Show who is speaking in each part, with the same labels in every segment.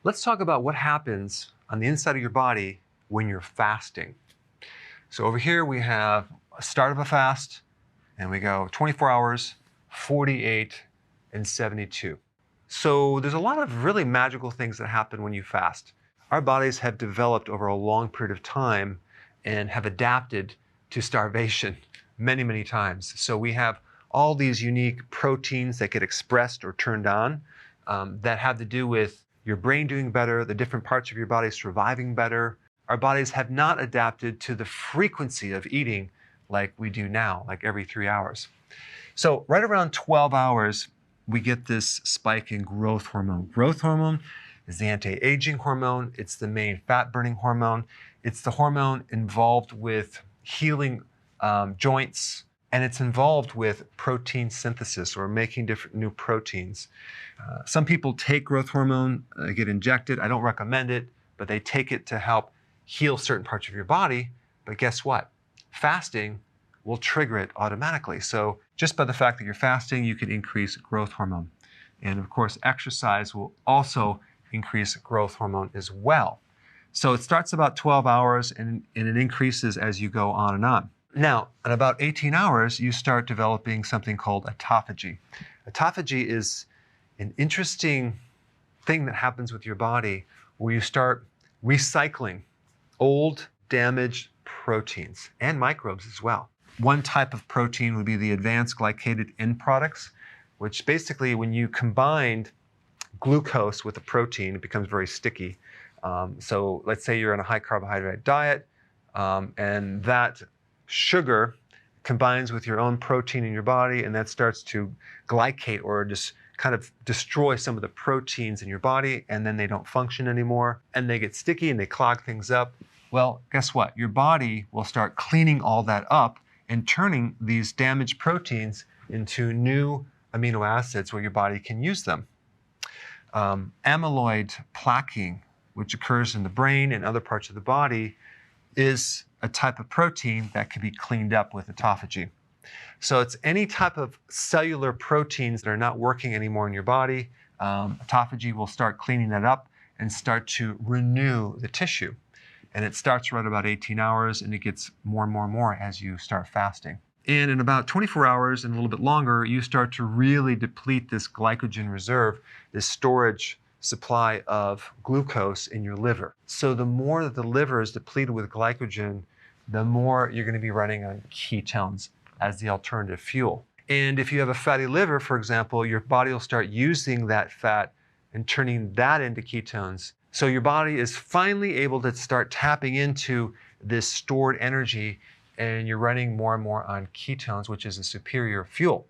Speaker 1: Let's talk about what happens on the inside of your body when you're fasting. So over here we have a start of a fast, and we go 24 hours, 48, and 72. So there's a lot of really magical things that happen when you fast. Our bodies have developed over a long period of time and have adapted to starvation many, many times. So we have all these unique proteins that get expressed or turned on that have to do with your brain doing better, the different parts of your body surviving better. Our bodies have not adapted to the frequency of eating like we do now, like every 3 hours. So right around 12 hours, we get this spike in growth hormone. Growth hormone is the anti-aging hormone. It's the main fat-burning hormone. It's the hormone involved with healing joints, and it's involved with protein synthesis or making different new proteins. Some people take growth hormone, get injected. I don't recommend it, but they take it to help heal certain parts of your body. But guess what? Fasting will trigger it automatically. So just by the fact that you're fasting, you can increase growth hormone. And of course, exercise will also increase growth hormone as well. So it starts about 12 hours and it increases as you go on and on. Now, at about 18 hours, you start developing something called autophagy. Autophagy is an interesting thing that happens with your body where you start recycling old, damaged proteins and microbes as well. One type of protein would be the advanced glycated end products, which basically when you combined glucose with a protein, it becomes very sticky. So let's say you're on a high carbohydrate diet and that sugar combines with your own protein in your body, and that starts to glycate or just kind of destroy some of the proteins in your body, and then they don't function anymore, and they get sticky and they clog things up. Well, guess what? Your body will start cleaning all that up and turning these damaged proteins into new amino acids where your body can use them. Amyloid plaquing, which occurs in the brain and other parts of the body, is a type of protein that can be cleaned up with autophagy. So it's any type of cellular proteins that are not working anymore in your body. Autophagy will start cleaning that up and start to renew the tissue. And it starts right about 18 hours and it gets more and more and more as you start fasting. And in about 24 hours and a little bit longer, you start to really deplete this glycogen reserve, this storage supply of glucose in your liver. So the more that the liver is depleted with glycogen, the more you're going to be running on ketones as the alternative fuel. And if you have a fatty liver, for example, your body will start using that fat and turning that into ketones. So your body is finally able to start tapping into this stored energy, and you're running more and more on ketones, which is a superior fuel.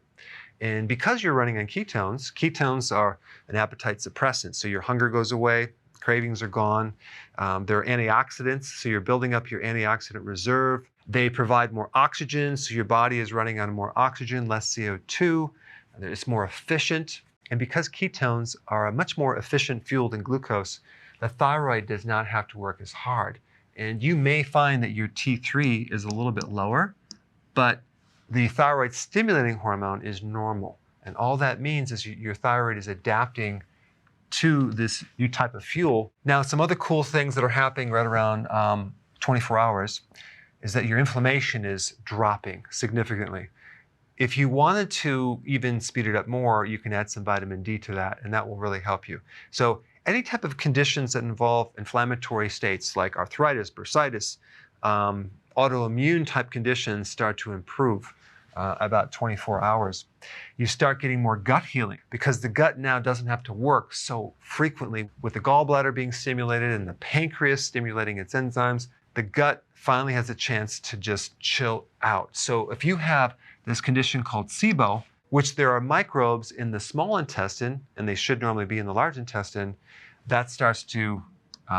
Speaker 1: And because you're running on ketones, ketones are an appetite suppressant. So your hunger goes away, cravings are gone. They're antioxidants, so you're building up your antioxidant reserve. They provide more oxygen, so your body is running on more oxygen, less CO2. It's more efficient. And because ketones are a much more efficient fuel than glucose, the thyroid does not have to work as hard. And you may find that your T3 is a little bit lower, but the thyroid stimulating hormone is normal. And all that means is your thyroid is adapting to this new type of fuel. Now, some other cool things that are happening right around 24 hours is that your inflammation is dropping significantly. If you wanted to even speed it up more, you can add some vitamin D to that, and that will really help you. So any type of conditions that involve inflammatory states like arthritis, bursitis, autoimmune type conditions start to improve about 24 hours. You start getting more gut healing because the gut now doesn't have to work so frequently with the gallbladder being stimulated and the pancreas stimulating its enzymes. The gut finally has a chance to just chill out. So if you have this condition called SIBO, which there are microbes in the small intestine, and they should normally be in the large intestine, that starts to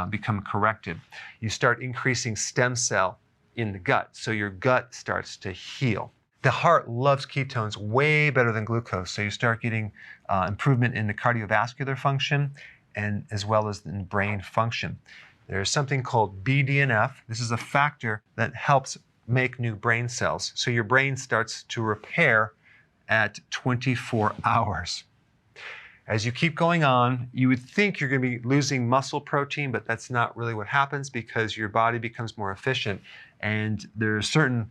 Speaker 1: become corrected. You start increasing stem cell in the gut, so your gut starts to heal. The heart loves ketones way better than glucose, so you start getting improvement in the cardiovascular function and as well as in brain function. There's something called BDNF. This is a factor that helps make new brain cells. So your brain starts to repair at 24 hours. As you keep going on, you would think you're going to be losing muscle protein, but that's not really what happens because your body becomes more efficient. And there are certain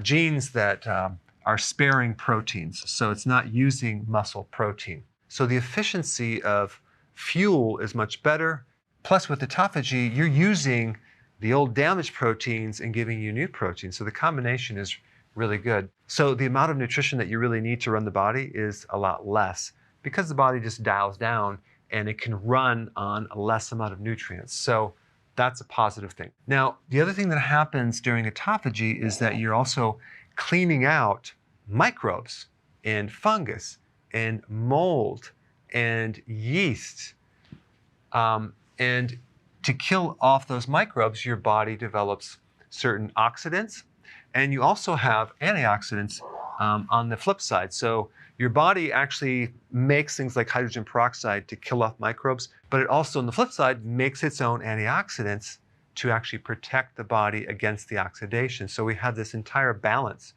Speaker 1: genes that are sparing proteins, so it's not using muscle protein. So the efficiency of fuel is much better. Plus with autophagy, you're using the old damaged proteins and giving you new proteins. So the combination is really good. So the amount of nutrition that you really need to run the body is a lot less because the body just dials down and it can run on a less amount of nutrients. So that's a positive thing. Now, the other thing that happens during autophagy is that you're also cleaning out microbes and fungus and mold and yeast. And to kill off those microbes, your body develops certain oxidants, and you also have antioxidants on the flip side. So your body actually makes things like hydrogen peroxide to kill off microbes, but it also, on the flip side, makes its own antioxidants to actually protect the body against the oxidation. So we have this entire balance.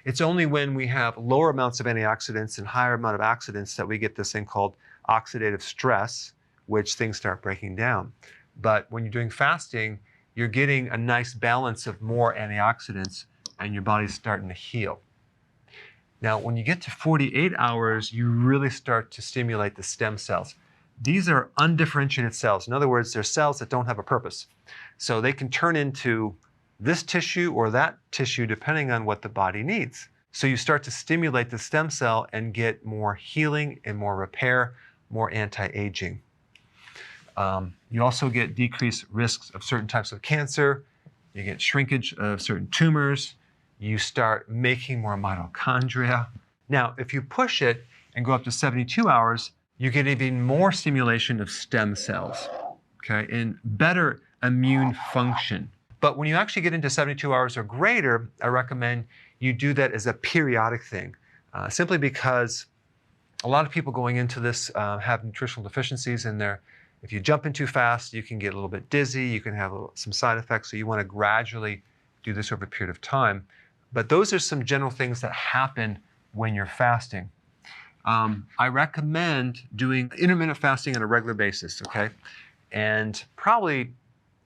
Speaker 1: It's only when we have lower amounts of antioxidants and higher amount of oxidants that we get this thing called oxidative stress, which things start breaking down. But when you're doing fasting, you're getting a nice balance of more antioxidants and your body's starting to heal. Now, when you get to 48 hours, you really start to stimulate the stem cells. These are undifferentiated cells. In other words, they're cells that don't have a purpose. So they can turn into this tissue or that tissue depending on what the body needs. So you start to stimulate the stem cell and get more healing and more repair, more anti-aging. You also get decreased risks of certain types of cancer. You get shrinkage of certain tumors. You start making more mitochondria. Now, if you push it and go up to 72 hours, you get even more stimulation of stem cells, okay, and better immune function. But when you actually get into 72 hours or greater, I recommend you do that as a periodic thing, simply because a lot of people going into this have nutritional deficiencies in there. If you jump in too fast, you can get a little bit dizzy, you can have some side effects, so you want to gradually do this over a period of time. But those are some general things that happen when you're fasting. I recommend doing intermittent fasting on a regular basis, okay? And probably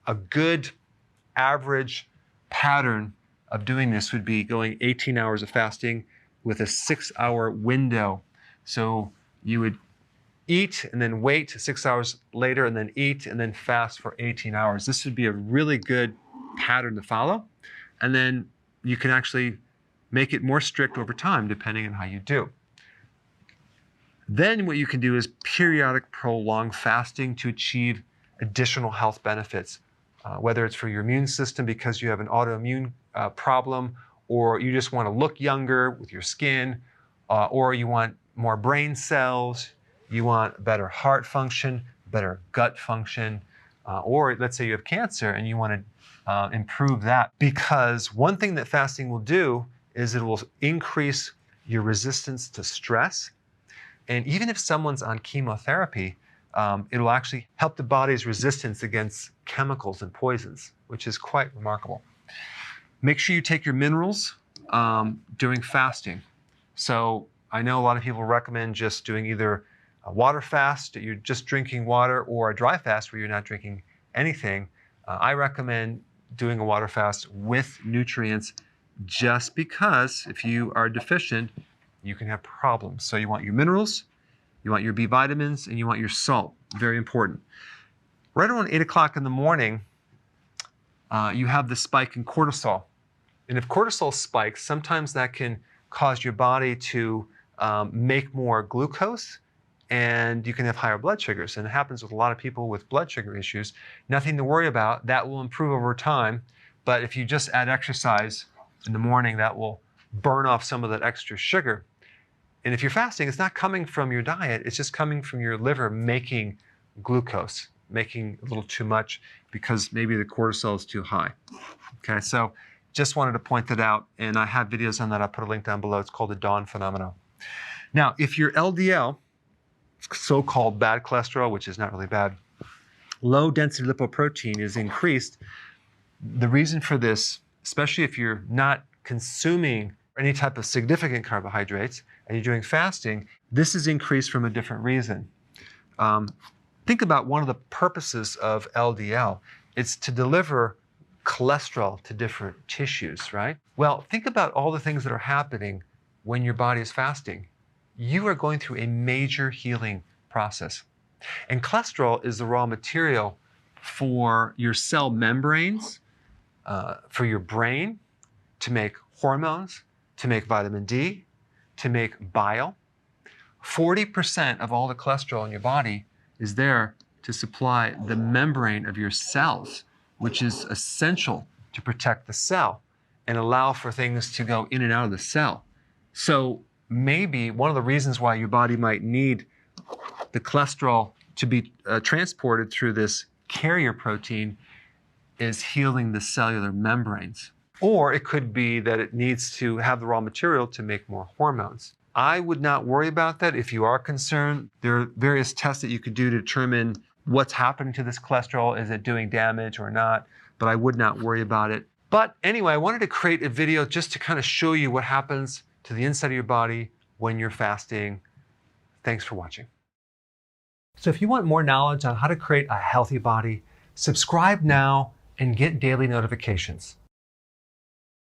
Speaker 1: a good average pattern of doing this would be going 18 hours of fasting with a 6-hour window. So you would eat and then wait 6 hours later and then eat and then fast for 18 hours. This would be a really good pattern to follow. And then you can actually make it more strict over time depending on how you do. Then what you can do is periodic prolonged fasting to achieve additional health benefits, whether it's for your immune system because you have an autoimmune problem, or you just want to look younger with your skin, or you want more brain cells, you want better heart function, better gut function, or let's say you have cancer and you want to improve that. Because one thing that fasting will do is it will increase your resistance to stress. And even if someone's on chemotherapy, it'll actually help the body's resistance against chemicals and poisons, which is quite remarkable. Make sure you take your minerals during fasting. So I know a lot of people recommend just doing either a water fast, you're just drinking water, or a dry fast where you're not drinking anything. I recommend doing a water fast with nutrients just because if you are deficient, you can have problems. So you want your minerals, you want your B vitamins, and you want your salt. Very important. Right around 8 o'clock in the morning, you have the spike in cortisol. And if cortisol spikes, sometimes that can cause your body to make more glucose, and you can have higher blood sugars. And it happens with a lot of people with blood sugar issues. Nothing to worry about. That will improve over time. But if you just add exercise in the morning, that will burn off some of that extra sugar. And if you're fasting, it's not coming from your diet, it's just coming from your liver making glucose, making a little too much because maybe the cortisol is too high. Okay, so just wanted to point that out, and I have videos on that. I'll put a link down below. It's called the Dawn phenomenon. Now, if your LDL, so-called bad cholesterol, which is not really bad, low density lipoprotein is increased, the reason for this, especially if you're not consuming any type of significant carbohydrates and you're doing fasting, this is increased from a different reason. think about one of the purposes of LDL. It's to deliver cholesterol to different tissues, right? Well, think about all the things that are happening when your body is fasting. You are going through a major healing process. And cholesterol is the raw material for your cell membranes, for your brain, to make hormones, to make vitamin D, to make bile. 40% of all the cholesterol in your body is there to supply the membrane of your cells, which is essential to protect the cell and allow for things to go in and out of the cell. So maybe one of the reasons why your body might need the cholesterol to be transported through this carrier protein is healing the cellular membranes. Or it could be that it needs to have the raw material to make more hormones. I would not worry about that if you are concerned. There are various tests that you could do to determine what's happening to this cholesterol. Is it doing damage or not? But I would not worry about it. But anyway, I wanted to create a video just to kind of show you what happens to the inside of your body when you're fasting. Thanks for watching. So if you want more knowledge on how to create a healthy body, subscribe now and get daily notifications.